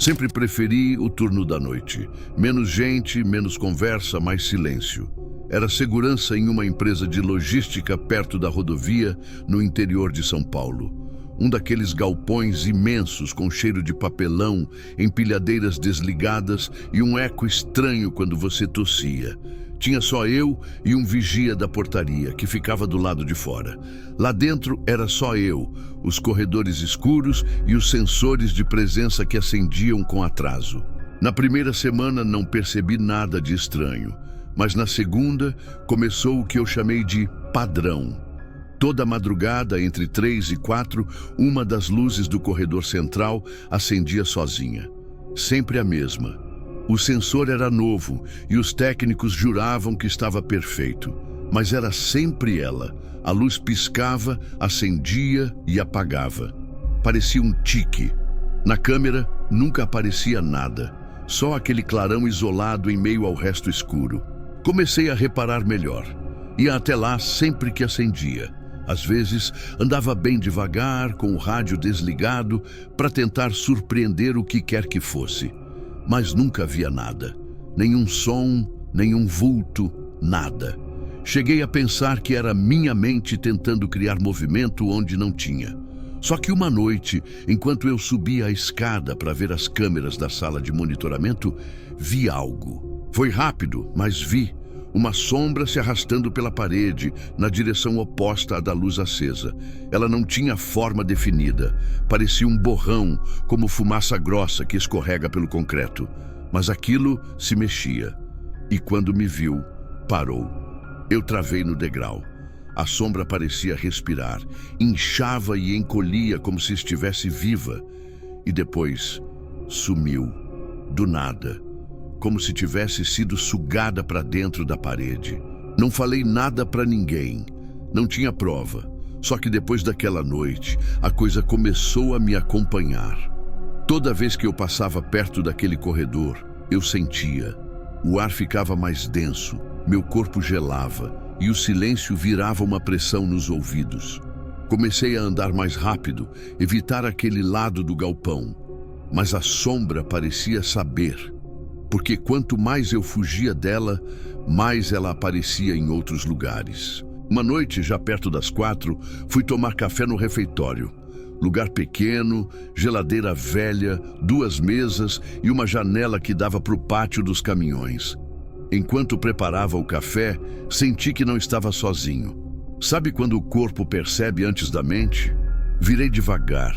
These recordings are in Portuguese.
Sempre preferi o turno da noite. Menos gente, menos conversa, mais silêncio. Era segurança em uma empresa de logística perto da rodovia, no interior de São Paulo. Um daqueles galpões imensos com cheiro de papelão, empilhadeiras desligadas e um eco estranho quando você tossia. Tinha só eu e um vigia da portaria, que ficava do lado de fora. Lá dentro era só eu, os corredores escuros e os sensores de presença que acendiam com atraso. Na primeira semana não percebi nada de estranho, mas na segunda começou o que eu chamei de padrão. Toda madrugada, entre 3 e 4, uma das luzes do corredor central acendia sozinha. Sempre a mesma. O sensor era novo e os técnicos juravam que estava perfeito. Mas era sempre ela. A luz piscava, acendia e apagava. Parecia um tique. Na câmera nunca aparecia nada. Só aquele clarão isolado em meio ao resto escuro. Comecei a reparar melhor. Ia até lá sempre que acendia. Às vezes, andava bem devagar, com o rádio desligado, para tentar surpreender o que quer que fosse. Mas nunca havia nada. Nenhum som, nenhum vulto, nada. Cheguei a pensar que era minha mente tentando criar movimento onde não tinha. Só que uma noite, enquanto eu subia a escada para ver as câmeras da sala de monitoramento, vi algo. Foi rápido, mas vi. Uma sombra se arrastando pela parede, na direção oposta à da luz acesa. Ela não tinha forma definida. Parecia um borrão, como fumaça grossa que escorrega pelo concreto. Mas aquilo se mexia. E quando me viu, parou. Eu travei no degrau. A sombra parecia respirar. Inchava e encolhia como se estivesse viva. E depois, sumiu. Do nada. Como se tivesse sido sugada para dentro da parede. Não falei nada para ninguém. Não tinha prova. Só que depois daquela noite, a coisa começou a me acompanhar. Toda vez que eu passava perto daquele corredor, eu sentia. O ar ficava mais denso, meu corpo gelava e o silêncio virava uma pressão nos ouvidos. Comecei a andar mais rápido, evitar aquele lado do galpão. Mas a sombra parecia saber. Porque quanto mais eu fugia dela, mais ela aparecia em outros lugares. Uma noite, já perto das 4, fui tomar café no refeitório. Lugar pequeno, geladeira velha, 2 mesas e uma janela que dava para o pátio dos caminhões. Enquanto preparava o café, senti que não estava sozinho. Sabe quando o corpo percebe antes da mente? Virei devagar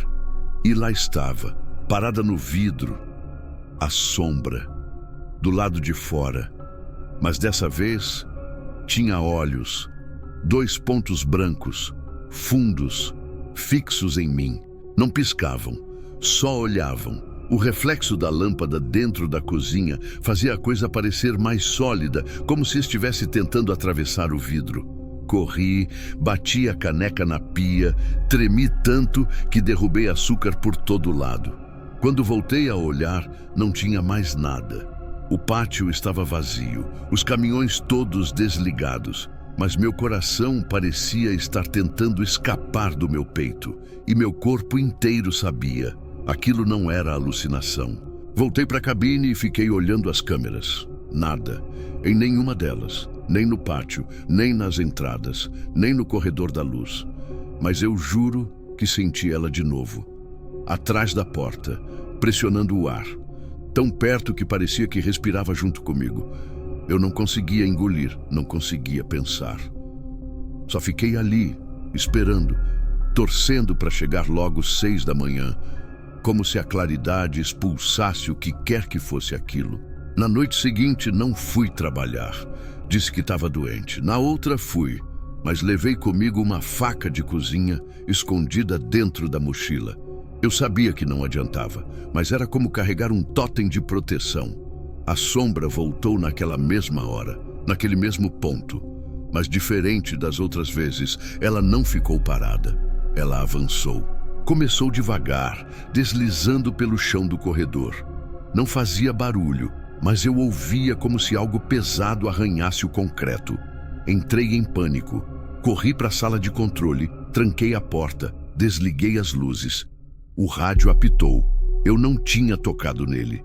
e lá estava, parada no vidro, a sombra. Do lado de fora, mas dessa vez tinha olhos, 2 pontos brancos, fundos, fixos em mim. Não piscavam, só olhavam. O reflexo da lâmpada dentro da cozinha fazia a coisa parecer mais sólida, como se estivesse tentando atravessar o vidro. Corri, bati a caneca na pia, tremi tanto que derrubei açúcar por todo lado. Quando voltei a olhar, não tinha mais nada. O pátio estava vazio, os caminhões todos desligados, mas meu coração parecia estar tentando escapar do meu peito, e meu corpo inteiro sabia. Aquilo não era alucinação. Voltei para a cabine e fiquei olhando as câmeras. Nada, em nenhuma delas, nem no pátio, nem nas entradas, nem no corredor da luz. Mas eu juro que senti ela de novo, atrás da porta, pressionando o ar. Tão perto que parecia que respirava junto comigo. Eu não conseguia engolir, não conseguia pensar. Só fiquei ali, esperando, torcendo para chegar logo 6 da manhã, como se a claridade expulsasse o que quer que fosse aquilo. Na noite seguinte não fui trabalhar. Disse que estava doente. Na outra fui, mas levei comigo uma faca de cozinha escondida dentro da mochila. Eu sabia que não adiantava, mas era como carregar um tótem de proteção. A sombra voltou naquela mesma hora, naquele mesmo ponto. Mas diferente das outras vezes, ela não ficou parada. Ela avançou. Começou devagar, deslizando pelo chão do corredor. Não fazia barulho, mas eu ouvia como se algo pesado arranhasse o concreto. Entrei em pânico. Corri para a sala de controle, tranquei a porta, desliguei as luzes. O rádio apitou. Eu não tinha tocado nele.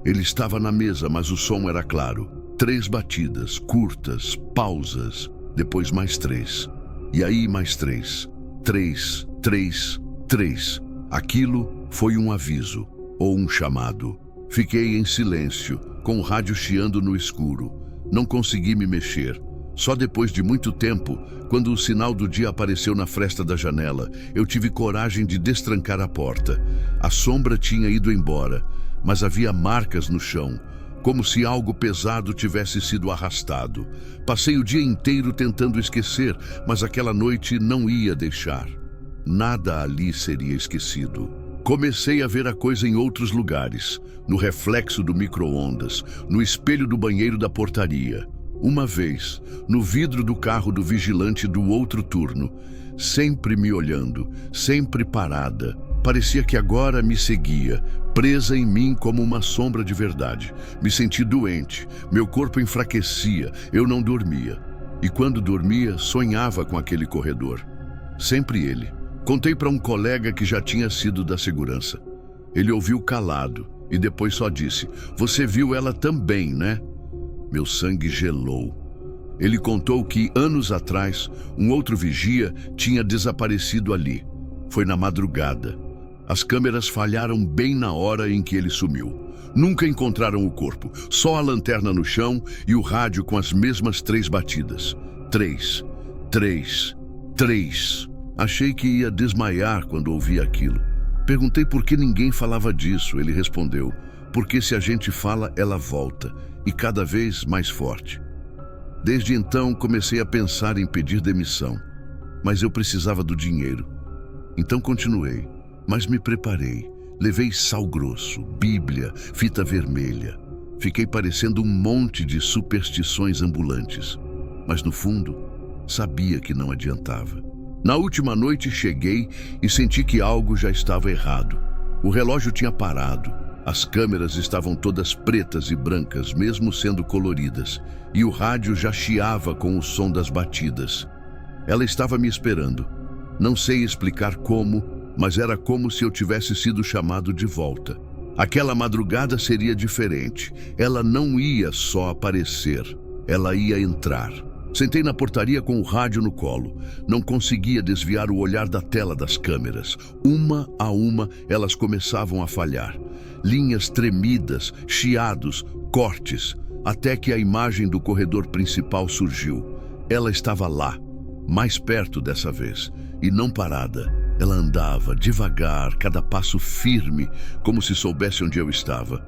Ele estava na mesa, mas o som era claro. 3 batidas, curtas, pausas, depois mais 3. E aí mais 3. 3, 3, 3. Aquilo foi um aviso, ou um chamado. Fiquei em silêncio, com o rádio chiando no escuro. Não consegui me mexer. Só depois de muito tempo, quando o sinal do dia apareceu na fresta da janela, eu tive coragem de destrancar a porta. A sombra tinha ido embora, mas havia marcas no chão, como se algo pesado tivesse sido arrastado. Passei o dia inteiro tentando esquecer, mas aquela noite não ia deixar. Nada ali seria esquecido. Comecei a ver a coisa em outros lugares, no reflexo do micro-ondas, no espelho do banheiro da portaria. Uma vez, no vidro do carro do vigilante do outro turno, sempre me olhando, sempre parada. Parecia que agora me seguia, presa em mim como uma sombra de verdade. Me senti doente, meu corpo enfraquecia, eu não dormia. E quando dormia, sonhava com aquele corredor. Sempre ele. Contei para um colega que já tinha sido da segurança. Ele ouviu calado e depois só disse: "Você viu ela também, né?" Meu sangue gelou. Ele contou que, anos atrás, um outro vigia tinha desaparecido ali. Foi na madrugada. As câmeras falharam bem na hora em que ele sumiu. Nunca encontraram o corpo, só a lanterna no chão e o rádio com as mesmas 3 batidas. 3, 3, 3. Achei que ia desmaiar quando ouvi aquilo. Perguntei por que ninguém falava disso. Ele respondeu: "Porque se a gente fala, ela volta. E cada vez mais forte." Desde então, comecei a pensar em pedir demissão, mas eu precisava do dinheiro. Então continuei, mas me preparei. Levei sal grosso, Bíblia, fita vermelha. Fiquei parecendo um monte de superstições ambulantes, mas no fundo, sabia que não adiantava. Na última noite cheguei e senti que algo já estava errado. O relógio tinha parado. As câmeras estavam todas pretas e brancas, mesmo sendo coloridas, e o rádio já chiava com o som das batidas. Ela estava me esperando. Não sei explicar como, mas era como se eu tivesse sido chamado de volta. Aquela madrugada seria diferente. Ela não ia só aparecer, ela ia entrar. Sentei na portaria com o rádio no colo. Não conseguia desviar o olhar da tela das câmeras. Uma a uma, elas começavam a falhar. Linhas tremidas, chiados, cortes, até que a imagem do corredor principal surgiu. Ela estava lá, mais perto dessa vez, e não parada. Ela andava devagar, cada passo firme, como se soubesse onde eu estava.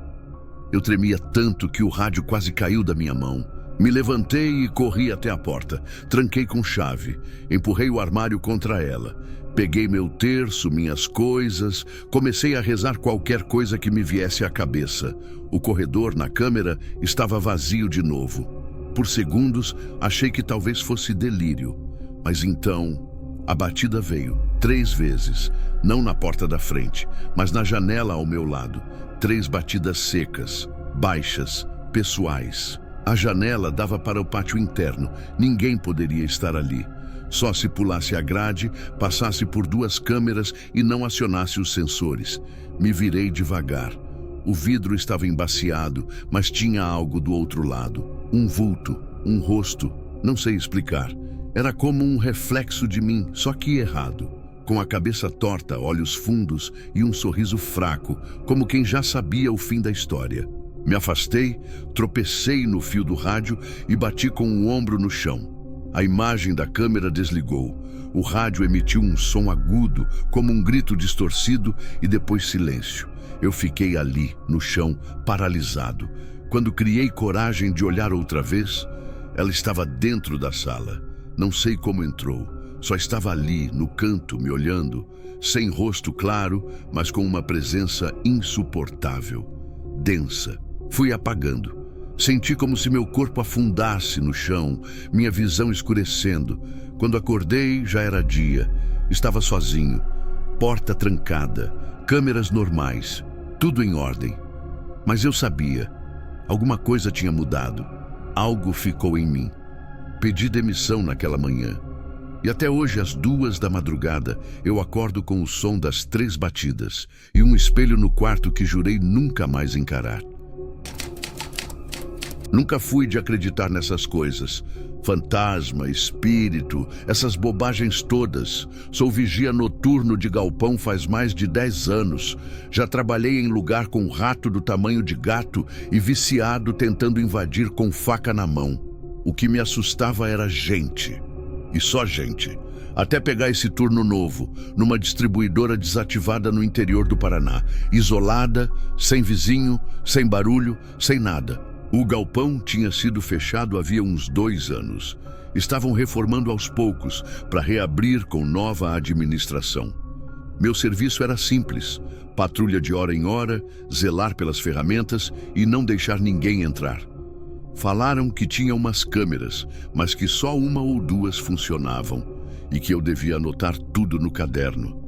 Eu tremia tanto que o rádio quase caiu da minha mão. Me levantei e corri até a porta. Tranquei com chave. Empurrei o armário contra ela. Peguei meu terço, minhas coisas. Comecei a rezar qualquer coisa que me viesse à cabeça. O corredor, na câmera, estava vazio de novo. Por segundos, achei que talvez fosse delírio. Mas então, a batida veio 3 vezes. Não na porta da frente, mas na janela ao meu lado. 3 batidas secas, baixas, pessoais. A janela dava para o pátio interno. Ninguém poderia estar ali. Só se pulasse a grade, passasse por 2 câmeras e não acionasse os sensores. Me virei devagar. O vidro estava embaciado, mas tinha algo do outro lado. Um vulto, um rosto, não sei explicar. Era como um reflexo de mim, só que errado. Com a cabeça torta, olhos fundos e um sorriso fraco, como quem já sabia o fim da história. Me afastei, tropecei no fio do rádio e bati com o ombro no chão. A imagem da câmera desligou. O rádio emitiu um som agudo, como um grito distorcido, e depois silêncio. Eu fiquei ali, no chão, paralisado. Quando criei coragem de olhar outra vez, ela estava dentro da sala. Não sei como entrou. Só estava ali, no canto, me olhando, sem rosto claro, mas com uma presença insuportável, densa. Fui apagando. Senti como se meu corpo afundasse no chão, minha visão escurecendo. Quando acordei, já era dia. Estava sozinho. Porta trancada, câmeras normais, tudo em ordem. Mas eu sabia. Alguma coisa tinha mudado. Algo ficou em mim. Pedi demissão naquela manhã. E até hoje, às 2 da madrugada, eu acordo com o som das 3 batidas e um espelho no quarto que jurei nunca mais encarar. Nunca fui de acreditar nessas coisas. Fantasma, espírito, essas bobagens todas. Sou vigia noturno de galpão faz mais de 10 anos. Já trabalhei em lugar com rato do tamanho de gato e viciado tentando invadir com faca na mão. O que me assustava era gente. E só gente. Até pegar esse turno novo, numa distribuidora desativada no interior do Paraná. Isolada, sem vizinho, sem barulho, sem nada. O galpão tinha sido fechado havia uns 2 anos. Estavam reformando aos poucos para reabrir com nova administração. Meu serviço era simples: patrulha de hora em hora, zelar pelas ferramentas e não deixar ninguém entrar. Falaram que tinha umas câmeras, mas que só 1 ou 2 funcionavam e que eu devia anotar tudo no caderno.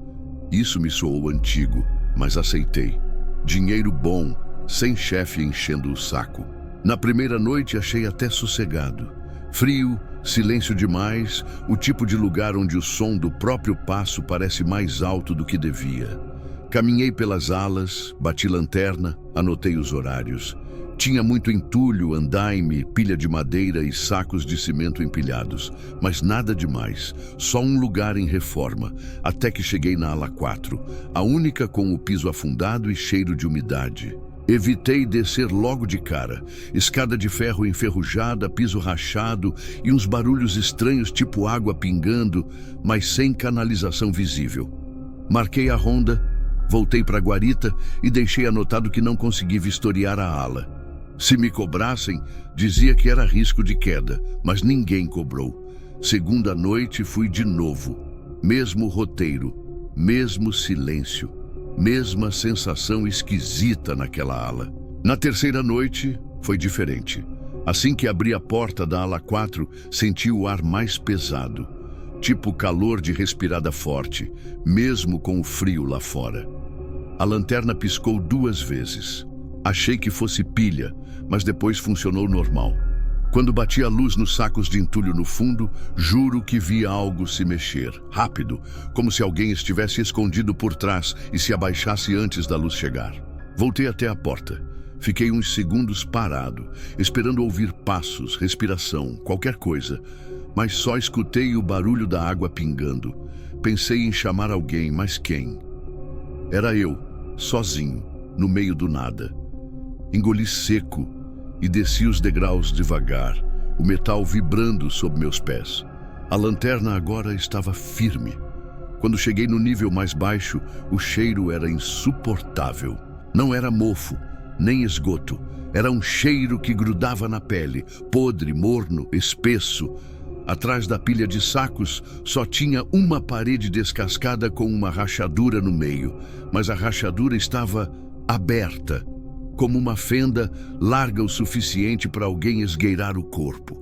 Isso me soou antigo, mas aceitei. Dinheiro bom, sem chefe enchendo o saco. Na primeira noite achei até sossegado. Frio, silêncio demais, o tipo de lugar onde o som do próprio passo parece mais alto do que devia. Caminhei pelas alas, bati lanterna, anotei os horários. Tinha muito entulho, andaime, pilha de madeira e sacos de cimento empilhados, mas nada demais, só um lugar em reforma, até que cheguei na ala 4, a única com o piso afundado e cheiro de umidade. Evitei descer logo de cara. Escada de ferro enferrujada, piso rachado e uns barulhos estranhos tipo água pingando, mas sem canalização visível. Marquei a ronda, voltei para a guarita e deixei anotado que não consegui vistoriar a ala. Se me cobrassem, dizia que era risco de queda, mas ninguém cobrou. Segunda noite fui de novo. Mesmo roteiro, mesmo silêncio. Mesma sensação esquisita naquela ala. Na terceira noite, foi diferente. Assim que abri a porta da ala 4, senti o ar mais pesado. Tipo calor de respirada forte, mesmo com o frio lá fora. A lanterna piscou 2 vezes. Achei que fosse pilha, mas depois funcionou normal. Quando bati a luz nos sacos de entulho no fundo, juro que vi algo se mexer, rápido, como se alguém estivesse escondido por trás e se abaixasse antes da luz chegar. Voltei até a porta. Fiquei uns segundos parado, esperando ouvir passos, respiração, qualquer coisa, mas só escutei o barulho da água pingando. Pensei em chamar alguém, mas quem? Era eu, sozinho, no meio do nada. Engoli seco e desci os degraus devagar, o metal vibrando sob meus pés. A lanterna agora estava firme. Quando cheguei no nível mais baixo, o cheiro era insuportável. Não era mofo, nem esgoto. Era um cheiro que grudava na pele, podre, morno, espesso. Atrás da pilha de sacos, só tinha uma parede descascada com uma rachadura no meio, mas a rachadura estava aberta, como uma fenda larga o suficiente para alguém esgueirar o corpo.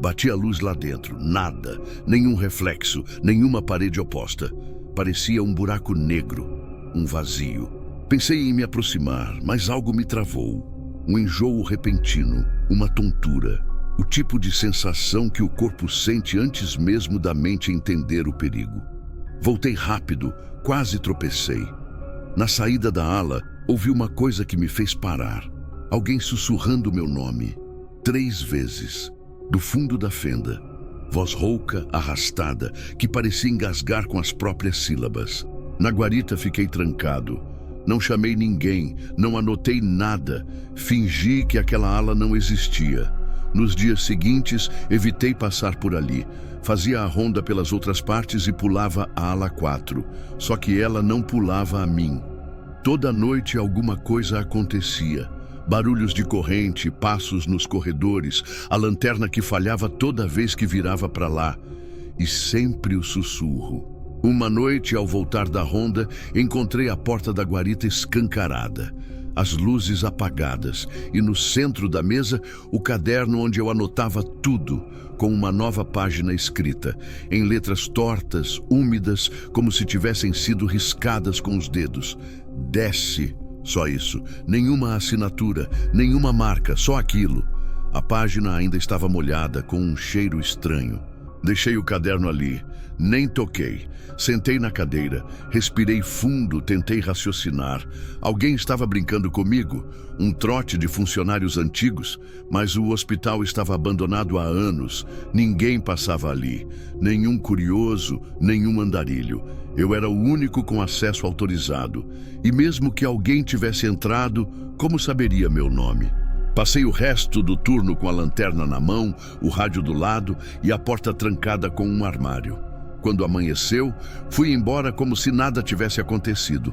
Bati a luz lá dentro, nada, nenhum reflexo, nenhuma parede oposta. Parecia um buraco negro, um vazio. Pensei em me aproximar, mas algo me travou. Um enjoo repentino, uma tontura. O tipo de sensação que o corpo sente antes mesmo da mente entender o perigo. Voltei rápido, quase tropecei. Na saída da ala, ouvi uma coisa que me fez parar. Alguém sussurrando meu nome. 3 vezes. Do fundo da fenda. Voz rouca, arrastada, que parecia engasgar com as próprias sílabas. Na guarita fiquei trancado. Não chamei ninguém, não anotei nada. Fingi que aquela ala não existia. Nos dias seguintes, evitei passar por ali. Fazia a ronda pelas outras partes e pulava a ala 4. Só que ela não pulava a mim. Toda noite alguma coisa acontecia. Barulhos de corrente, passos nos corredores, a lanterna que falhava toda vez que virava para lá. E sempre o sussurro. Uma noite, ao voltar da ronda, encontrei a porta da guarita escancarada. As luzes apagadas e no centro da mesa o caderno onde eu anotava tudo, com uma nova página escrita, em letras tortas, úmidas, como se tivessem sido riscadas com os dedos. Desce, só isso, nenhuma assinatura, nenhuma marca, só aquilo. A página ainda estava molhada, com um cheiro estranho. Deixei o caderno ali, nem toquei. Sentei na cadeira, respirei fundo, tentei raciocinar. Alguém estava brincando comigo, um trote de funcionários antigos, mas o hospital estava abandonado há anos. Ninguém passava ali, nenhum curioso, nenhum andarilho. Eu era o único com acesso autorizado. E mesmo que alguém tivesse entrado, como saberia meu nome? Passei o resto do turno com a lanterna na mão, o rádio do lado e a porta trancada com um armário. Quando amanheceu, fui embora como se nada tivesse acontecido.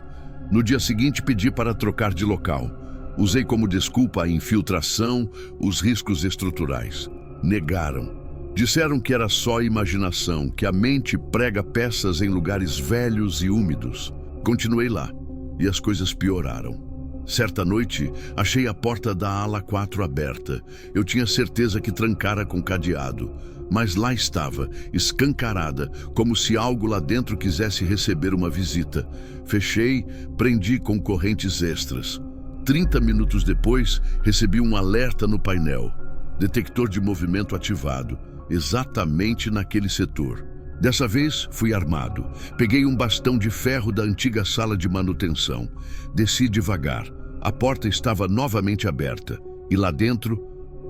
No dia seguinte, pedi para trocar de local. Usei como desculpa a infiltração, os riscos estruturais. Negaram. Disseram que era só imaginação, que a mente prega peças em lugares velhos e úmidos. Continuei lá, e as coisas pioraram. Certa noite, achei a porta da ala 4 aberta. Eu tinha certeza que trancara com cadeado, mas lá estava, escancarada, como se algo lá dentro quisesse receber uma visita. Fechei, prendi com correntes extras. 30 minutos depois, recebi um alerta no painel. Detector de movimento ativado, exatamente naquele setor. Dessa vez, fui armado. Peguei um bastão de ferro da antiga sala de manutenção. Desci devagar. A porta estava novamente aberta. E lá dentro,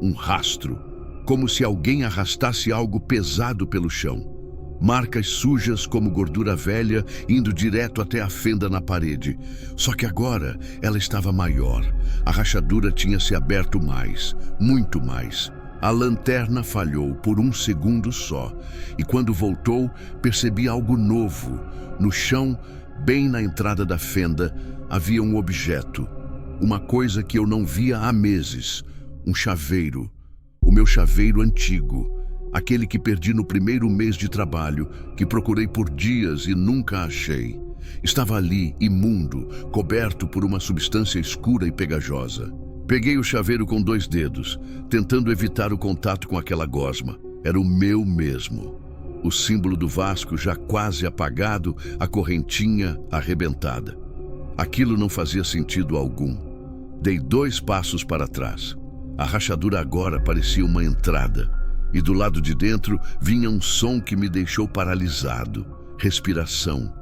um rastro. Como se alguém arrastasse algo pesado pelo chão. Marcas sujas como gordura velha, indo direto até a fenda na parede. Só que agora, ela estava maior. A rachadura tinha se aberto mais, muito mais. A lanterna falhou por um segundo só, e quando voltou, percebi algo novo. No chão, bem na entrada da fenda, havia um objeto. Uma coisa que eu não via há meses. Um chaveiro. O meu chaveiro antigo. Aquele que perdi no primeiro mês de trabalho, que procurei por dias e nunca achei. Estava ali, imundo, coberto por uma substância escura e pegajosa. Peguei o chaveiro com 2 dedos, tentando evitar o contato com aquela gosma. Era o meu mesmo. O símbolo do Vasco já quase apagado, a correntinha arrebentada. Aquilo não fazia sentido algum. Dei 2 passos para trás. A rachadura agora parecia uma entrada. E do lado de dentro vinha um som que me deixou paralisado. Respiração.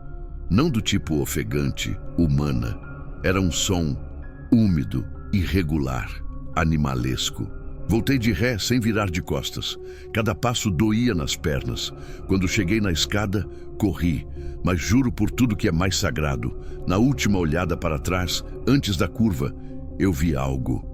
Não do tipo ofegante, humana. Era um som úmido, irregular, animalesco. Voltei de ré sem virar de costas. Cada passo doía nas pernas. Quando cheguei na escada, corri. Mas juro por tudo que é mais sagrado, na última olhada para trás, antes da curva, eu vi algo.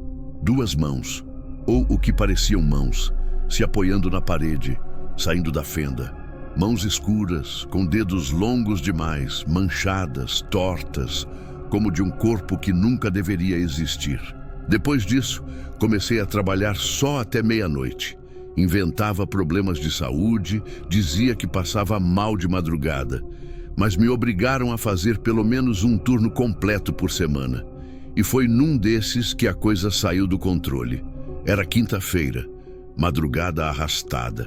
2 mãos, ou o que pareciam mãos, se apoiando na parede, saindo da fenda. Mãos escuras, com dedos longos demais, manchadas, tortas, como de um corpo que nunca deveria existir. Depois disso, comecei a trabalhar só até meia-noite. Inventava problemas de saúde, dizia que passava mal de madrugada, mas me obrigaram a fazer pelo menos um turno completo por semana. E foi num desses que a coisa saiu do controle. Era quinta-feira, madrugada arrastada.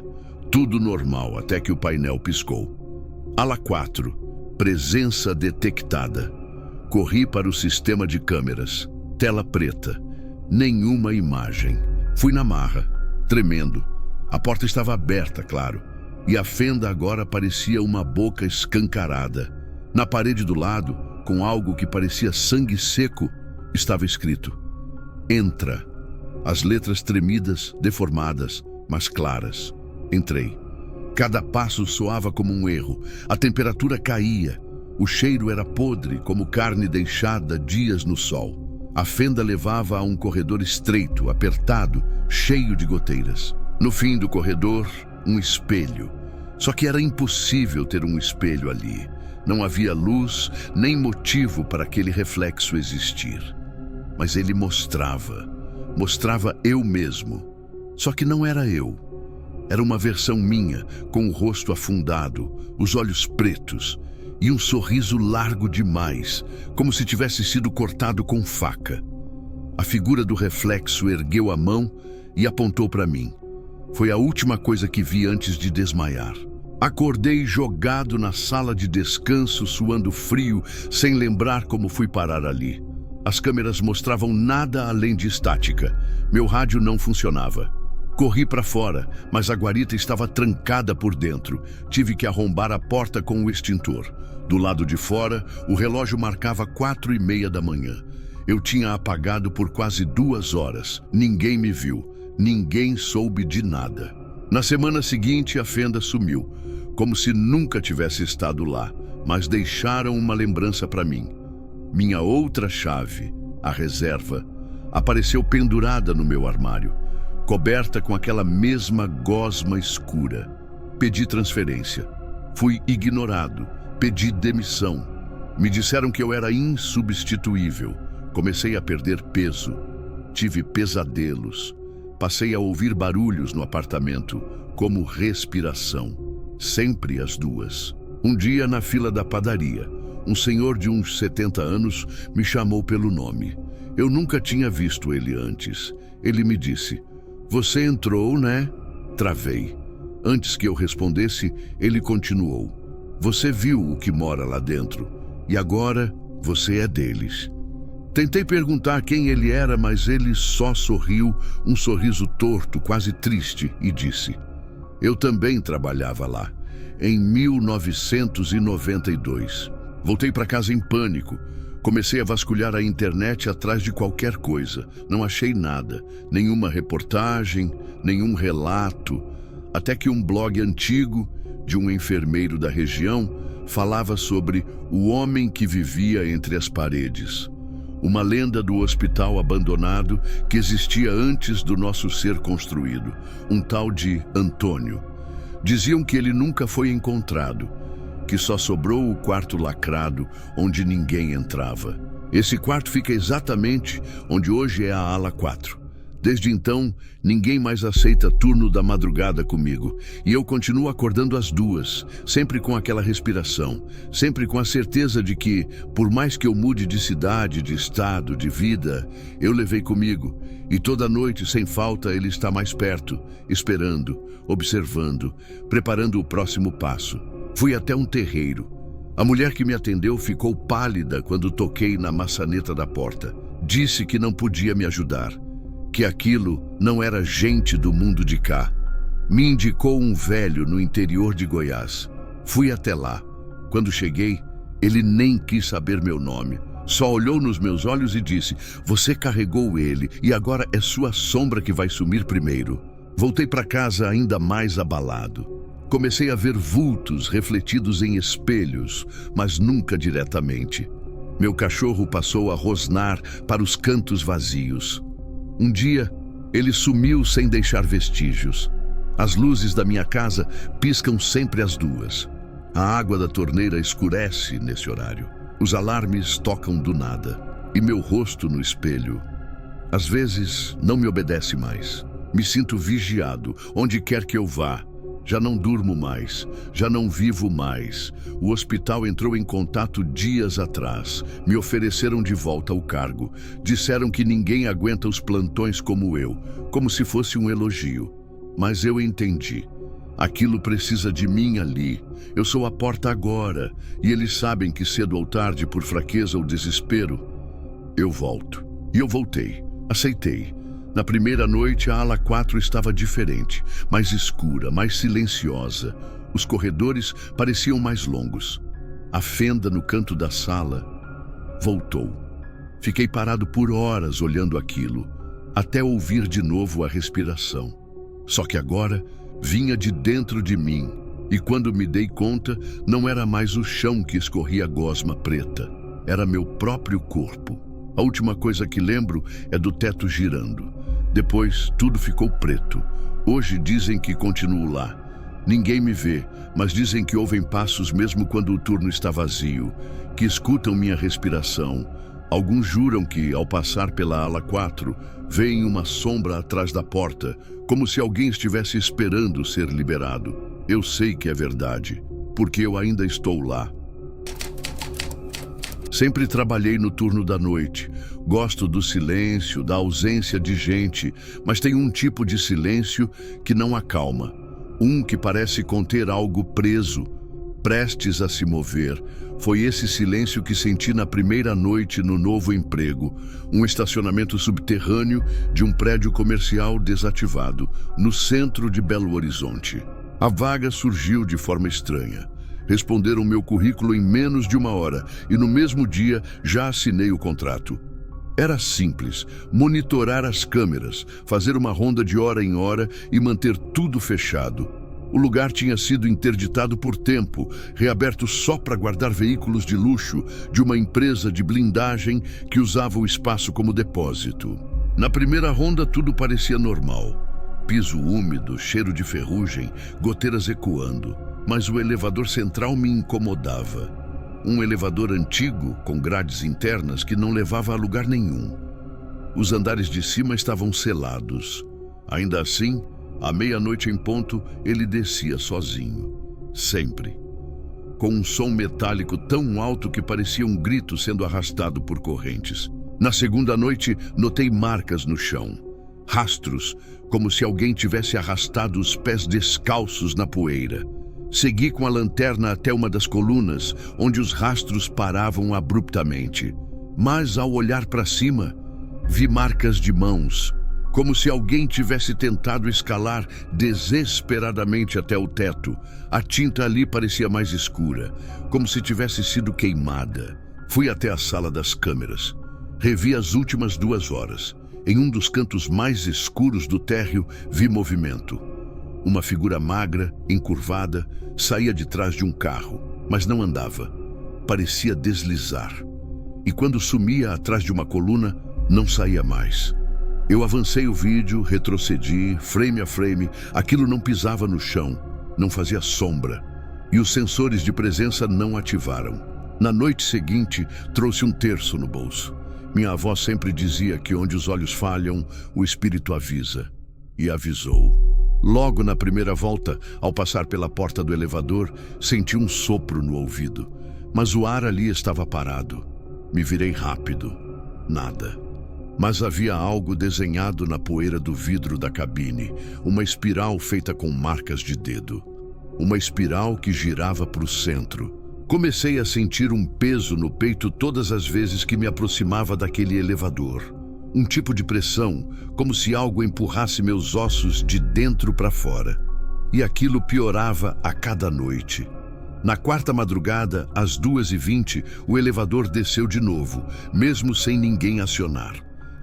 Tudo normal até que o painel piscou. Ala 4, presença detectada. Corri para o sistema de câmeras. Tela preta. Nenhuma imagem. Fui na marra, tremendo. A porta estava aberta, claro. E a fenda agora parecia uma boca escancarada. Na parede do lado, com algo que parecia sangue seco, estava escrito: Entra. As letras tremidas, deformadas, mas claras. Entrei. Cada passo soava como um erro. A temperatura caía. O cheiro era podre, como carne deixada dias no sol. A fenda levava a um corredor estreito, apertado, cheio de goteiras. No fim do corredor, um espelho. Só que era impossível ter um espelho ali. Não havia luz, nem motivo para aquele reflexo existir. Mas ele mostrava eu mesmo. Só que não era eu. Era uma versão minha, com o rosto afundado, os olhos pretos e um sorriso largo demais, como se tivesse sido cortado com faca. A figura do reflexo ergueu a mão e apontou para mim. Foi a última coisa que vi antes de desmaiar. Acordei jogado na sala de descanso, suando frio, sem lembrar como fui parar ali. As câmeras mostravam nada além de estática. Meu rádio não funcionava. Corri para fora, mas a guarita estava trancada por dentro. Tive que arrombar a porta com o extintor. Do lado de fora, o relógio marcava 4:30 da manhã. Eu tinha apagado por quase 2 horas. Ninguém me viu. Ninguém soube de nada. Na semana seguinte, a fenda sumiu, como se nunca tivesse estado lá, mas deixaram uma lembrança para mim. Minha outra chave, a reserva, apareceu pendurada no meu armário, coberta com aquela mesma gosma escura. Pedi transferência. Fui ignorado. Pedi demissão. Me disseram que eu era insubstituível. Comecei a perder peso. Tive pesadelos. Passei a ouvir barulhos no apartamento, como respiração. Sempre as 2. Um dia, na fila da padaria, um senhor de uns 70 anos me chamou pelo nome. Eu nunca tinha visto ele antes. Ele me disse: "Você entrou, né?" Travei. Antes que eu respondesse, ele continuou: "Você viu o que mora lá dentro, e agora você é deles." Tentei perguntar quem ele era, mas ele só sorriu, um sorriso torto, quase triste, e disse: "Eu também trabalhava lá, em 1992. Voltei para casa em pânico. Comecei a vasculhar a internet atrás de qualquer coisa. Não achei nada, nenhuma reportagem, nenhum relato, até que um blog antigo de um enfermeiro da região falava sobre o homem que vivia entre as paredes. Uma lenda do hospital abandonado que existia antes do nosso ser construído, um tal de Antônio. Diziam que ele nunca foi encontrado, que só sobrou o quarto lacrado onde ninguém entrava. Esse quarto fica exatamente onde hoje é a ala 4. Desde então, ninguém mais aceita turno da madrugada comigo, e eu continuo acordando às 2, sempre com aquela respiração, sempre com a certeza de que, por mais que eu mude de cidade, de estado, de vida, eu levei comigo, e toda noite, sem falta, ele está mais perto, esperando, observando, preparando o próximo passo. Fui até um terreiro. A mulher que me atendeu ficou pálida quando toquei na maçaneta da porta. Disse que não podia me ajudar, que aquilo não era gente do mundo de cá. Me indicou um velho no interior de Goiás. Fui até lá. Quando cheguei, ele nem quis saber meu nome. Só olhou nos meus olhos e disse: "Você carregou ele e agora é sua sombra que vai sumir primeiro." Voltei para casa ainda mais abalado. Comecei a ver vultos refletidos em espelhos, mas nunca diretamente. Meu cachorro passou a rosnar para os cantos vazios. Um dia, ele sumiu sem deixar vestígios. As luzes da minha casa piscam sempre às 2. A água da torneira escurece nesse horário. Os alarmes tocam do nada. E meu rosto no espelho, às vezes, não me obedece mais. Me sinto vigiado, onde quer que eu vá. Já não durmo mais, já não vivo mais. O hospital entrou em contato dias atrás. Me ofereceram de volta o cargo. Disseram que ninguém aguenta os plantões como eu, como se fosse um elogio. Mas eu entendi. Aquilo precisa de mim ali. Eu sou a porta agora, e eles sabem que cedo ou tarde, por fraqueza ou desespero, eu volto. E eu voltei. Aceitei. Na primeira noite, a ala 4 estava diferente, mais escura, mais silenciosa. Os corredores pareciam mais longos. A fenda no canto da sala voltou. Fiquei parado por horas olhando aquilo, até ouvir de novo a respiração. Só que agora vinha de dentro de mim, e quando me dei conta, não era mais o chão que escorria gosma preta. Era meu próprio corpo. A última coisa que lembro é do teto girando. Depois, tudo ficou preto. Hoje dizem que continuo lá. Ninguém me vê, mas dizem que ouvem passos mesmo quando o turno está vazio, que escutam minha respiração. Alguns juram que, ao passar pela ala 4, veem uma sombra atrás da porta, como se alguém estivesse esperando ser liberado. Eu sei que é verdade, porque eu ainda estou lá. Sempre trabalhei no turno da noite. Gosto do silêncio, da ausência de gente, mas tem um tipo de silêncio que não acalma. Um que parece conter algo preso, prestes a se mover. Foi esse silêncio que senti na primeira noite no novo emprego, um estacionamento subterrâneo de um prédio comercial desativado, no centro de Belo Horizonte. A vaga surgiu de forma estranha. Responderam meu currículo em menos de 1 hora e no mesmo dia já assinei o contrato. Era simples, monitorar as câmeras, fazer uma ronda de hora em hora e manter tudo fechado. O lugar tinha sido interditado por tempo, reaberto só para guardar veículos de luxo de uma empresa de blindagem que usava o espaço como depósito. Na primeira ronda tudo parecia normal. Piso úmido, cheiro de ferrugem, goteiras ecoando. Mas o elevador central me incomodava. Um elevador antigo, com grades internas, que não levava a lugar nenhum. Os andares de cima estavam selados. Ainda assim, à meia-noite em ponto, ele descia sozinho. Sempre. Com um som metálico tão alto que parecia um grito sendo arrastado por correntes. Na segunda noite, notei marcas no chão. Rastros, como se alguém tivesse arrastado os pés descalços na poeira. Segui com a lanterna até uma das colunas, onde os rastros paravam abruptamente. Mas, ao olhar para cima, vi marcas de mãos, como se alguém tivesse tentado escalar desesperadamente até o teto. A tinta ali parecia mais escura, como se tivesse sido queimada. Fui até a sala das câmeras. Revi as últimas 2 horas. Em um dos cantos mais escuros do térreo, vi movimento. Uma figura magra, encurvada, saía de trás de um carro, mas não andava. Parecia deslizar. E quando sumia atrás de uma coluna, não saía mais. Eu avancei o vídeo, retrocedi, frame a frame. Aquilo não pisava no chão, não fazia sombra. E os sensores de presença não ativaram. Na noite seguinte, trouxe um terço no bolso. Minha avó sempre dizia que onde os olhos falham, o espírito avisa. E avisou. Logo na primeira volta, ao passar pela porta do elevador, senti um sopro no ouvido. Mas o ar ali estava parado. Me virei rápido. Nada. Mas havia algo desenhado na poeira do vidro da cabine. Uma espiral feita com marcas de dedo. Uma espiral que girava para o centro. Comecei a sentir um peso no peito todas as vezes que me aproximava daquele elevador. Um tipo de pressão, como se algo empurrasse meus ossos de dentro para fora. E aquilo piorava a cada noite. Na quarta madrugada, às 2h20, o elevador desceu de novo, mesmo sem ninguém acionar.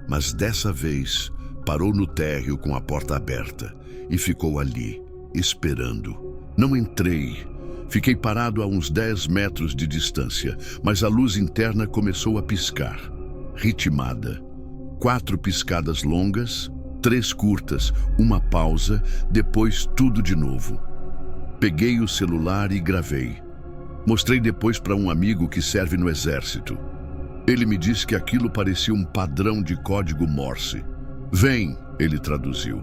Mas dessa vez, parou no térreo com a porta aberta e ficou ali, esperando. Não entrei. Fiquei parado a uns 10 metros de distância, mas a luz interna começou a piscar, ritmada. 4 piscadas longas, 3 curtas, uma pausa, depois tudo de novo. Peguei o celular e gravei. Mostrei depois para um amigo que serve no exército. Ele me disse que aquilo parecia um padrão de código Morse. Vem, ele traduziu.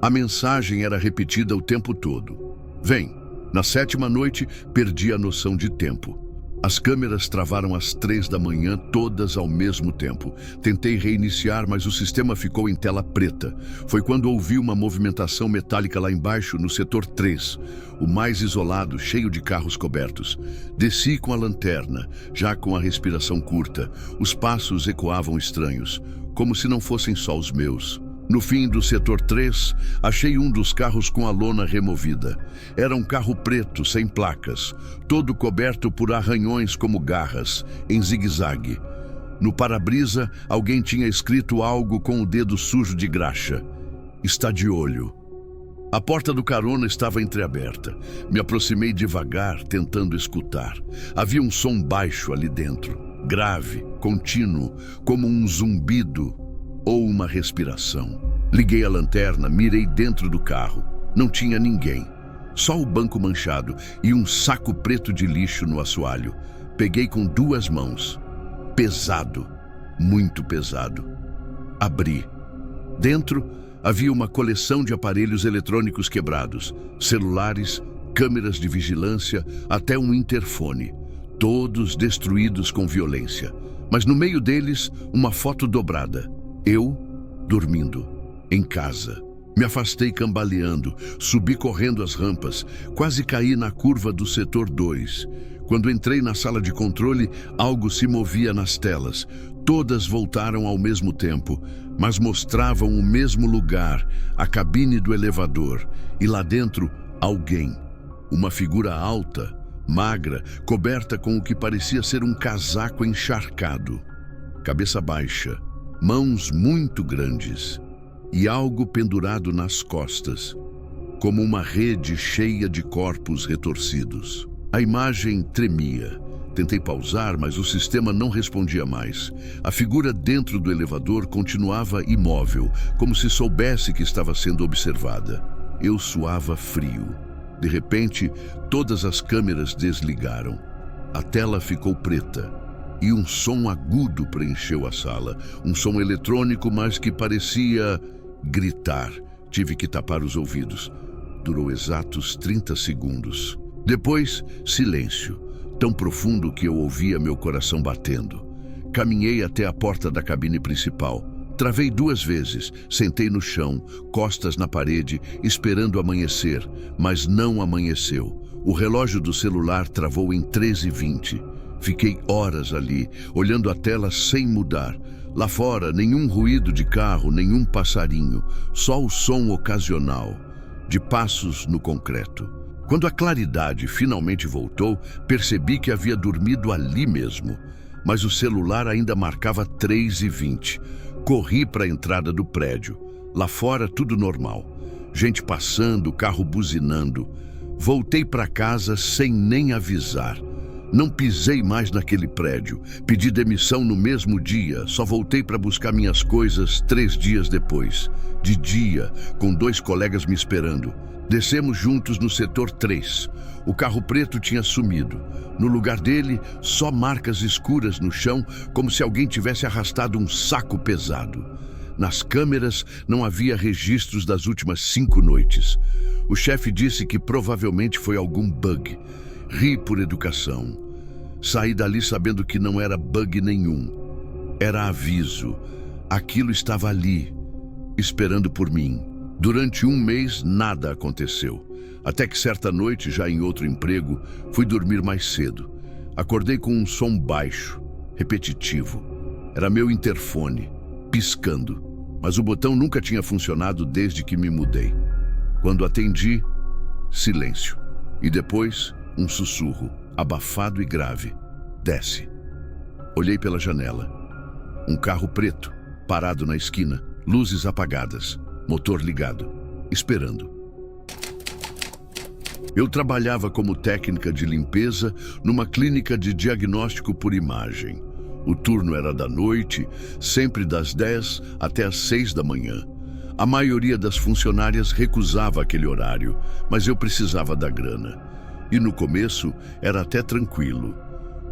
A mensagem era repetida o tempo todo. Vem. Na 7ª noite, perdi a noção de tempo. As câmeras travaram às 3 da manhã, todas ao mesmo tempo. Tentei reiniciar, mas o sistema ficou em tela preta. Foi quando ouvi uma movimentação metálica lá embaixo, no setor 3, o mais isolado, cheio de carros cobertos. Desci com a lanterna, já com a respiração curta. Os passos ecoavam estranhos, como se não fossem só os meus. No fim do setor 3, achei um dos carros com a lona removida. Era um carro preto, sem placas, todo coberto por arranhões como garras, em zigue-zague. No para-brisa, alguém tinha escrito algo com o dedo sujo de graxa. Está de olho. A porta do carona estava entreaberta. Me aproximei devagar, tentando escutar. Havia um som baixo ali dentro, grave, contínuo, como um zumbido ou uma respiração. Liguei a lanterna, mirei dentro do carro. Não tinha ninguém. Só o banco manchado e um saco preto de lixo no assoalho. Peguei com 2 mãos. Pesado. Muito pesado. Abri. Dentro havia uma coleção de aparelhos eletrônicos quebrados. Celulares, câmeras de vigilância, até um interfone. Todos destruídos com violência. Mas no meio deles, uma foto dobrada. Eu, dormindo, em casa, Me afastei cambaleando, subi correndo as rampas, quase caí na curva do setor 2. Quando entrei na sala de controle, algo se movia nas telas. Todas voltaram ao mesmo tempo, mas mostravam o mesmo lugar, a cabine do elevador. E lá dentro, alguém. Uma figura alta, magra, coberta com o que parecia ser um casaco encharcado. Cabeça baixa, mãos muito grandes e algo pendurado nas costas, como uma rede cheia de corpos retorcidos. A imagem tremia. Tentei pausar, mas o sistema não respondia mais. A figura dentro do elevador continuava imóvel, como se soubesse que estava sendo observada. Eu suava frio. De repente, todas as câmeras desligaram. A tela ficou preta e um som agudo preencheu a sala. Um som eletrônico, mas que parecia gritar. Tive que tapar os ouvidos. Durou exatos 30 segundos. Depois, silêncio, tão profundo que eu ouvia meu coração batendo. Caminhei até a porta da cabine principal. Travei 2 vezes, sentei no chão, costas na parede, esperando amanhecer, mas não amanheceu. O relógio do celular travou em 13h20. Fiquei horas ali, olhando a tela sem mudar. Lá fora, nenhum ruído de carro, nenhum passarinho, só o som ocasional de passos no concreto. Quando a claridade finalmente voltou, percebi que havia dormido ali mesmo, mas o celular ainda marcava 3h20. Corri para a entrada do prédio. Lá fora, tudo normal. Gente passando, carro buzinando. Voltei para casa sem nem avisar. Não pisei mais naquele prédio. Pedi demissão no mesmo dia. Só voltei para buscar minhas coisas 3 dias depois. De dia, com 2 colegas me esperando. Descemos juntos no setor 3. O carro preto tinha sumido. No lugar dele, só marcas escuras no chão, como se alguém tivesse arrastado um saco pesado. Nas câmeras, não havia registros das últimas 5 noites. O chefe disse que provavelmente foi algum bug. Ri por educação. Saí dali sabendo que não era bug nenhum. Era aviso. Aquilo estava ali, esperando por mim. Durante 1 mês, nada aconteceu. Até que certa noite, já em outro emprego, fui dormir mais cedo. Acordei com um som baixo, repetitivo. Era meu interfone, piscando. Mas o botão nunca tinha funcionado desde que me mudei. Quando atendi, silêncio. E depois, um sussurro, abafado e grave. Desce. Olhei pela janela. Um carro preto, parado na esquina, luzes apagadas, motor ligado, esperando. Eu trabalhava como técnica de limpeza numa clínica de diagnóstico por imagem. O turno era da noite, sempre das 10 até as 6 da manhã. A maioria das funcionárias recusava aquele horário, mas eu precisava da grana. E no começo era até tranquilo.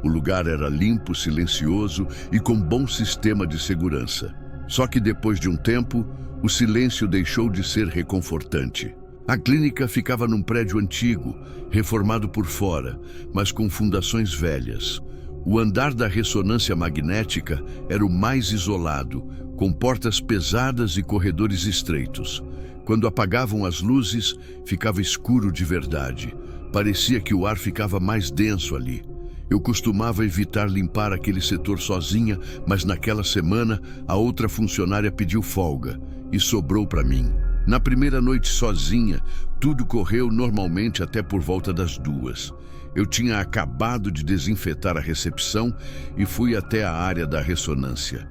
O lugar era limpo, silencioso e com bom sistema de segurança. Só que depois de um tempo, o silêncio deixou de ser reconfortante. A clínica ficava num prédio antigo, reformado por fora, mas com fundações velhas. O andar da ressonância magnética era o mais isolado, com portas pesadas e corredores estreitos. Quando apagavam as luzes, ficava escuro de verdade. Parecia que o ar ficava mais denso ali. Eu costumava evitar limpar aquele setor sozinha, mas naquela semana a outra funcionária pediu folga e sobrou para mim. Na primeira noite sozinha, tudo correu normalmente até por volta das 2. Eu tinha acabado de desinfetar a recepção e fui até a área da ressonância.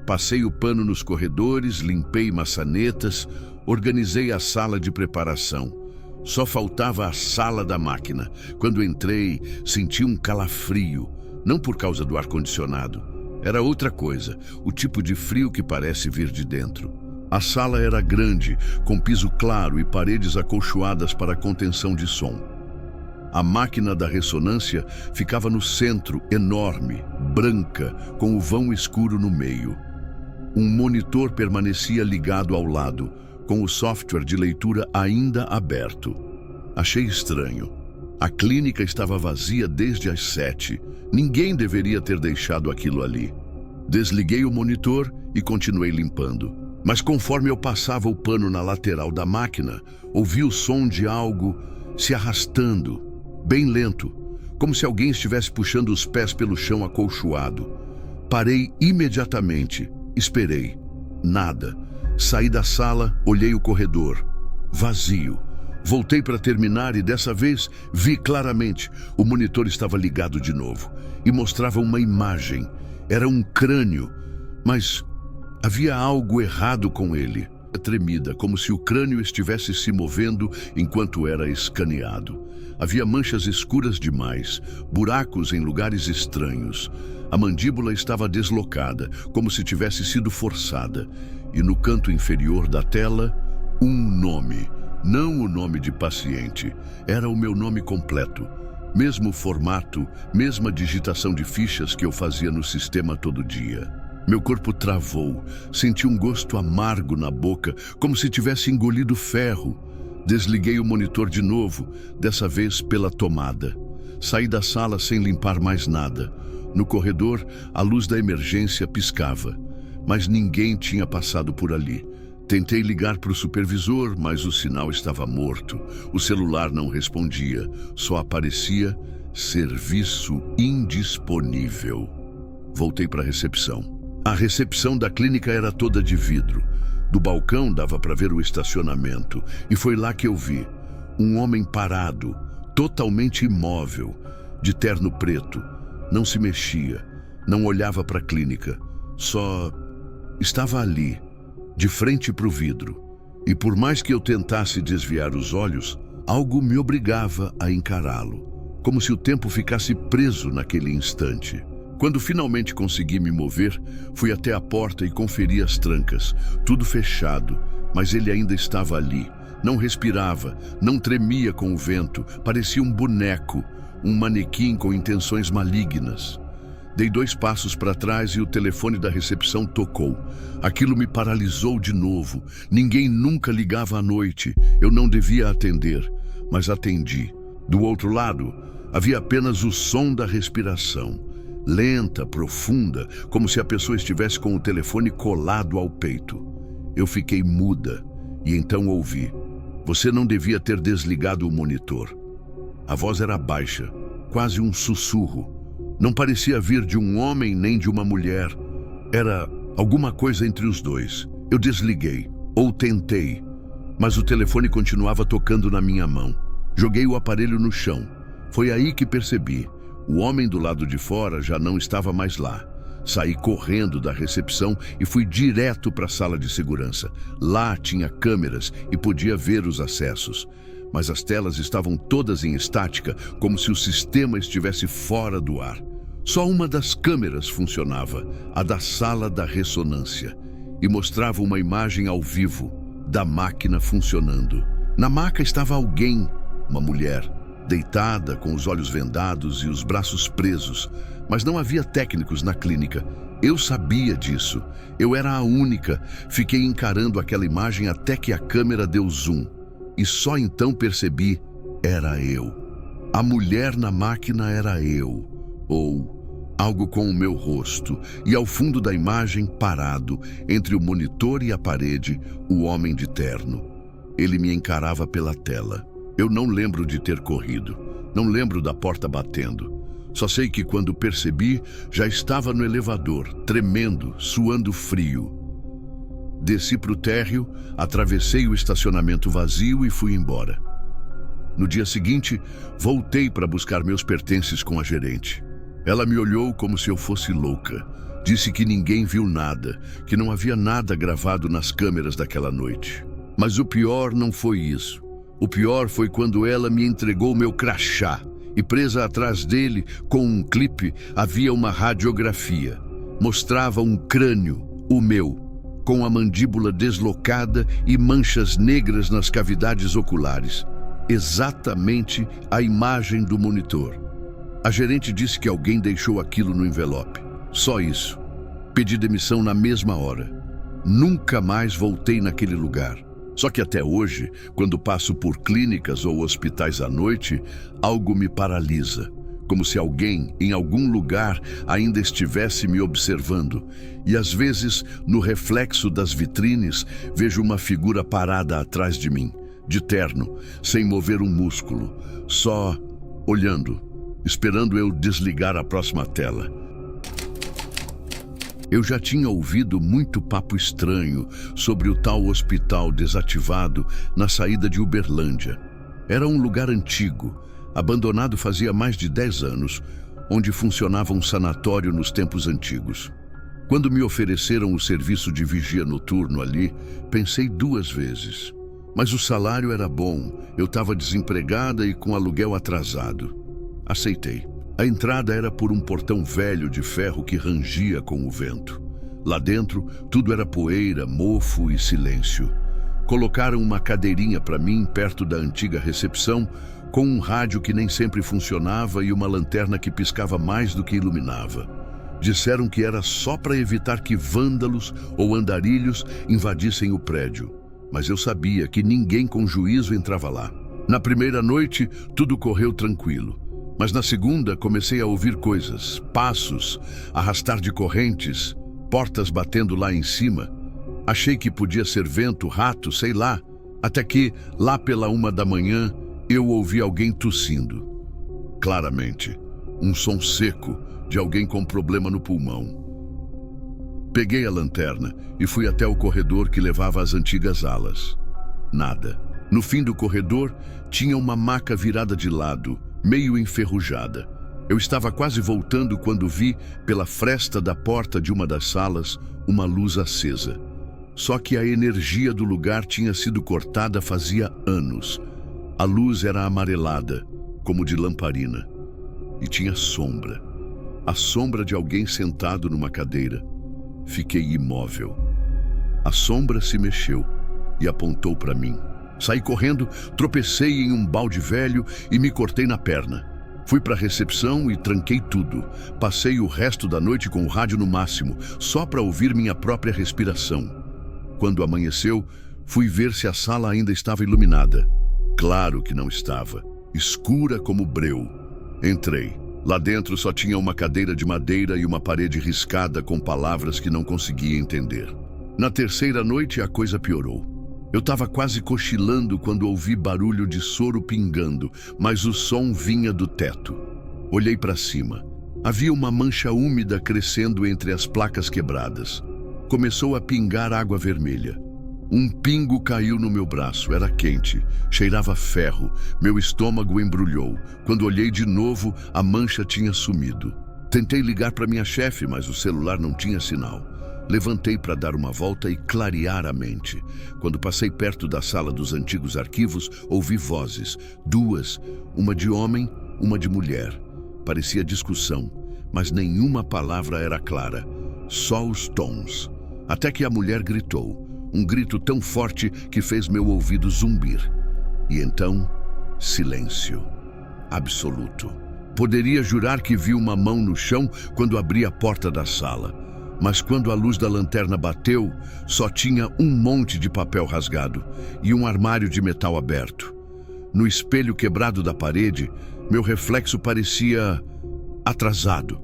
Passei o pano nos corredores, limpei maçanetas, organizei a sala de preparação. Só faltava a sala da máquina. Quando entrei, senti um calafrio, não por causa do ar-condicionado. Era outra coisa, o tipo de frio que parece vir de dentro. A sala era grande, com piso claro e paredes acolchoadas para contenção de som. A máquina da ressonância ficava no centro, enorme, branca, com o vão escuro no meio. Um monitor permanecia ligado ao lado, com o software de leitura ainda aberto. Achei estranho. A clínica estava vazia desde as 7. Ninguém deveria ter deixado aquilo ali. Desliguei o monitor e continuei limpando. Mas conforme eu passava o pano na lateral da máquina, ouvi o som de algo se arrastando, bem lento, como se alguém estivesse puxando os pés pelo chão acolchoado. Parei imediatamente, esperei. Nada. Saí da sala, olhei o corredor. Vazio. Voltei para terminar e dessa vez vi claramente. O monitor estava ligado de novo e mostrava uma imagem. Era um crânio, mas havia algo errado com ele. Tremida, como se o crânio estivesse se movendo enquanto era escaneado. Havia manchas escuras demais, buracos em lugares estranhos. A mandíbula estava deslocada, como se tivesse sido forçada. E no canto inferior da tela, um nome. Não o nome de paciente, era o meu nome completo. Mesmo formato, mesma digitação de fichas que eu fazia no sistema todo dia. Meu corpo travou, senti um gosto amargo na boca, como se tivesse engolido ferro. Desliguei o monitor de novo, dessa vez pela tomada. Saí da sala sem limpar mais nada. No corredor, a luz da emergência piscava, mas ninguém tinha passado por ali. Tentei ligar para o supervisor, mas o sinal estava morto. O celular não respondia, só aparecia serviço indisponível. Voltei para a recepção. A recepção da clínica era toda de vidro. Do balcão dava para ver o estacionamento, e foi lá que eu vi um homem parado, totalmente imóvel, de terno preto. Não se mexia, não olhava para a clínica, só estava ali, de frente para o vidro. E por mais que eu tentasse desviar os olhos, algo me obrigava a encará-lo, como se o tempo ficasse preso naquele instante. Quando finalmente consegui me mover, fui até a porta e conferi as trancas. Tudo fechado, mas ele ainda estava ali. Não respirava, não tremia com o vento, parecia um boneco, um manequim com intenções malignas. Dei 2 passos para trás e o telefone da recepção tocou. Aquilo me paralisou de novo. Ninguém nunca ligava à noite. Eu não devia atender, mas atendi. Do outro lado, havia apenas o som da respiração. Lenta, profunda, como se a pessoa estivesse com o telefone colado ao peito. Eu fiquei muda e então ouvi: "Você não devia ter desligado o monitor." A voz era baixa, quase um sussurro. Não parecia vir de um homem nem de uma mulher. Era alguma coisa entre os dois. Eu desliguei, ou tentei, mas o telefone continuava tocando na minha mão. Joguei o aparelho no chão. Foi aí que percebi. O homem do lado de fora já não estava mais lá. Saí correndo da recepção e fui direto para a sala de segurança. Lá tinha câmeras e podia ver os acessos. Mas as telas estavam todas em estática, como se o sistema estivesse fora do ar. Só uma das câmeras funcionava, a da sala da ressonância, e mostrava uma imagem ao vivo da máquina funcionando. Na maca estava alguém, uma mulher, deitada, com os olhos vendados e os braços presos, mas não havia técnicos na clínica. Eu sabia disso. Eu era a única. Fiquei encarando aquela imagem até que a câmera deu zoom. E só então percebi, era eu. A mulher na máquina era eu, ou algo com o meu rosto, e ao fundo da imagem, parado, entre o monitor e a parede, o homem de terno. Ele me encarava pela tela. Eu não lembro de ter corrido, não lembro da porta batendo. Só sei que quando percebi, já estava no elevador, tremendo, suando frio. Desci para o térreo, atravessei o estacionamento vazio e fui embora. No dia seguinte, voltei para buscar meus pertences com a gerente. Ela me olhou como se eu fosse louca. Disse que ninguém viu nada, que não havia nada gravado nas câmeras daquela noite. Mas o pior não foi isso. O pior foi quando ela me entregou meu crachá e presa atrás dele, com um clipe, havia uma radiografia. Mostrava um crânio, o meu, com a mandíbula deslocada e manchas negras nas cavidades oculares. Exatamente a imagem do monitor. A gerente disse que alguém deixou aquilo no envelope. Só isso. Pedi demissão na mesma hora. Nunca mais voltei naquele lugar. Só que até hoje, quando passo por clínicas ou hospitais à noite, algo me paralisa. como se alguém, em algum lugar, ainda estivesse me observando. E às vezes, no reflexo das vitrines, vejo uma figura parada atrás de mim, de terno, sem mover um músculo, só olhando, esperando eu desligar a próxima tela. Eu já tinha ouvido muito papo estranho sobre o tal hospital desativado na saída de Uberlândia. Era um lugar antigo, abandonado fazia mais de 10 anos, onde funcionava um sanatório nos tempos antigos. Quando me ofereceram o serviço de vigia noturno ali, pensei 2 vezes. Mas o salário era bom, eu estava desempregada e com aluguel atrasado. Aceitei. A entrada era por um portão velho de ferro que rangia com o vento. Lá dentro, tudo era poeira, mofo e silêncio. Colocaram uma cadeirinha para mim perto da antiga recepção, com um rádio que nem sempre funcionava e uma lanterna que piscava mais do que iluminava. Disseram que era só para evitar que vândalos ou andarilhos invadissem o prédio. Mas eu sabia que ninguém com juízo entrava lá. Na primeira noite, tudo correu tranquilo. Mas na segunda, comecei a ouvir coisas, passos, arrastar de correntes, portas batendo lá em cima. Achei que podia ser vento, rato, sei lá. Até que, lá pela 1 da manhã, eu ouvi alguém tossindo. Claramente, um som seco de alguém com problema no pulmão. Peguei a lanterna e fui até o corredor que levava às antigas alas. Nada. No fim do corredor, tinha uma maca virada de lado, meio enferrujada. Eu estava quase voltando quando vi, pela fresta da porta de uma das salas, uma luz acesa. Só que a energia do lugar tinha sido cortada fazia anos. A luz era amarelada, como de lamparina. E tinha sombra. A sombra de alguém sentado numa cadeira. Fiquei imóvel. A sombra se mexeu e apontou para mim. Saí correndo, tropecei em um balde velho e me cortei na perna. Fui para a recepção e tranquei tudo. Passei o resto da noite com o rádio no máximo, só para ouvir minha própria respiração. Quando amanheceu, fui ver se a sala ainda estava iluminada. Claro que não estava. Escura como breu. Entrei. Lá dentro só tinha uma cadeira de madeira e uma parede riscada com palavras que não conseguia entender. Na terceira noite, a coisa piorou. Eu estava quase cochilando quando ouvi barulho de soro pingando, mas o som vinha do teto. Olhei para cima. Havia uma mancha úmida crescendo entre as placas quebradas. Começou a pingar água vermelha. Um pingo caiu no meu braço, era quente, cheirava ferro, meu estômago embrulhou. Quando olhei de novo, a mancha tinha sumido. Tentei ligar para minha chefe, mas o celular não tinha sinal. Levantei para dar uma volta e clarear a mente. Quando passei perto da sala dos antigos arquivos, ouvi vozes, 2, uma de homem, uma de mulher. Parecia discussão, mas nenhuma palavra era clara, só os tons. Até que a mulher gritou. Um grito tão forte que fez meu ouvido zumbir. E então, silêncio. Absoluto. Poderia jurar que vi uma mão no chão quando abri a porta da sala. Mas quando a luz da lanterna bateu, só tinha um monte de papel rasgado e um armário de metal aberto. No espelho quebrado da parede, meu reflexo parecia atrasado.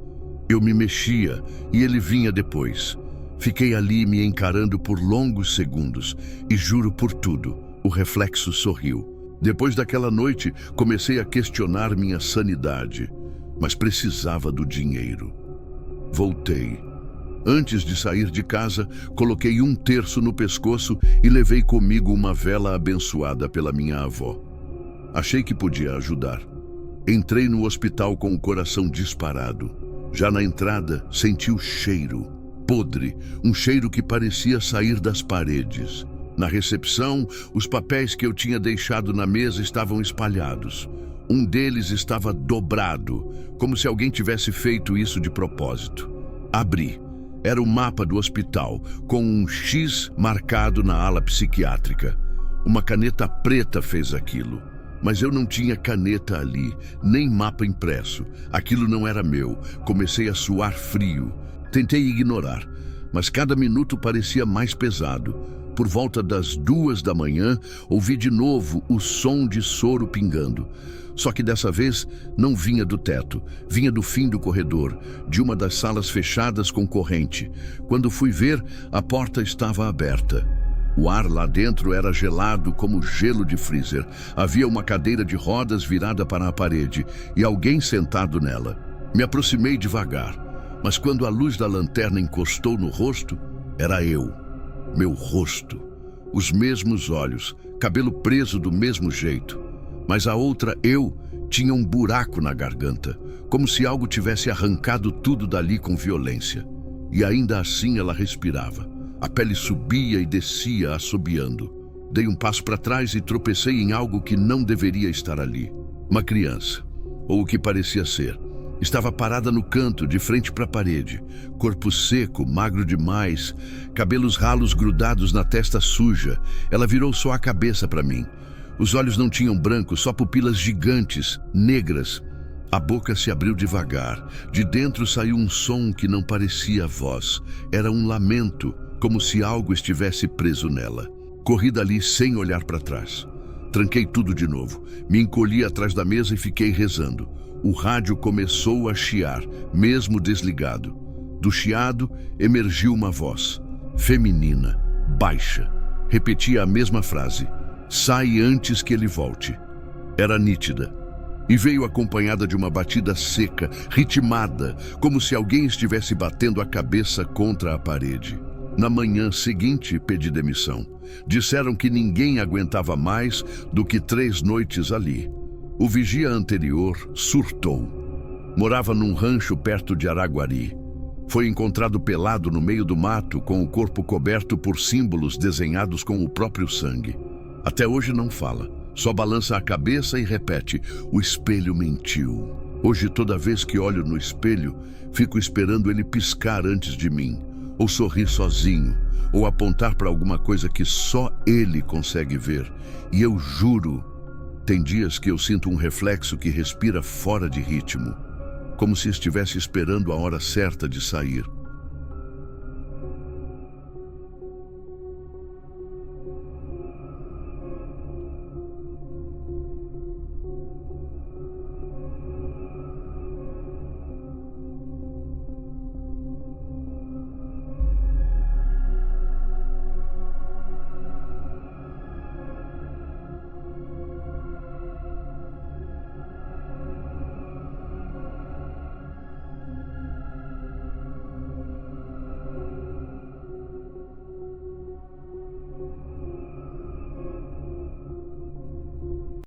Eu me mexia e ele vinha depois. Fiquei ali me encarando por longos segundos e juro por tudo, o reflexo sorriu. Depois daquela noite, comecei a questionar minha sanidade, mas precisava do dinheiro. Voltei. Antes de sair de casa, coloquei 1/3 no pescoço e levei comigo uma vela abençoada pela minha avó. Achei que podia ajudar. Entrei no hospital com o coração disparado. Já na entrada, senti o cheiro. Podre, um cheiro que parecia sair das paredes. Na recepção, os papéis que eu tinha deixado na mesa estavam espalhados. Um deles estava dobrado, como se alguém tivesse feito isso de propósito. Abri. Era o mapa do hospital, com um X marcado na ala psiquiátrica. Uma caneta preta fez aquilo. Mas eu não tinha caneta ali, nem mapa impresso. Aquilo não era meu. Comecei a suar frio. Tentei ignorar, mas cada minuto parecia mais pesado. Por volta das 2 da manhã, ouvi de novo o som de soro pingando. Só que dessa vez não vinha do teto, vinha do fim do corredor, de uma das salas fechadas com corrente. Quando fui ver, a porta estava aberta. O ar lá dentro era gelado como gelo de freezer. Havia uma cadeira de rodas virada para a parede e alguém sentado nela. Me aproximei devagar, mas quando a luz da lanterna encostou no rosto, era eu. Meu rosto. Os mesmos olhos, cabelo preso do mesmo jeito. Mas a outra eu tinha um buraco na garganta, como se algo tivesse arrancado tudo dali com violência. E ainda assim ela respirava. A pele subia e descia, assobiando. Dei um passo para trás e tropecei em algo que não deveria estar ali. Uma criança, ou o que parecia ser. Estava parada no canto, de frente para a parede. Corpo seco, magro demais, cabelos ralos grudados na testa suja. Ela virou só a cabeça para mim. Os olhos não tinham branco, só pupilas gigantes, negras. A boca se abriu devagar. De dentro saiu um som que não parecia voz. Era um lamento, como se algo estivesse preso nela. Corri dali sem olhar para trás. Tranquei tudo de novo. Me encolhi atrás da mesa e fiquei rezando. O rádio começou a chiar, mesmo desligado. Do chiado emergiu uma voz, feminina, baixa. Repetia a mesma frase: "Sai antes que ele volte." Era nítida. E veio acompanhada de uma batida seca, ritmada, como se alguém estivesse batendo a cabeça contra a parede. Na manhã seguinte, pedi demissão. Disseram que ninguém aguentava mais do que 3 noites ali. O vigia anterior surtou. Morava num rancho perto de Araguari. Foi encontrado pelado no meio do mato, com o corpo coberto por símbolos desenhados com o próprio sangue. Até hoje não fala, só balança a cabeça e repete: "O espelho mentiu." Hoje, toda vez que olho no espelho, fico esperando ele piscar antes de mim, ou sorrir sozinho, ou apontar para alguma coisa que só ele consegue ver. E eu juro, tem dias que eu sinto um reflexo que respira fora de ritmo, como se estivesse esperando a hora certa de sair.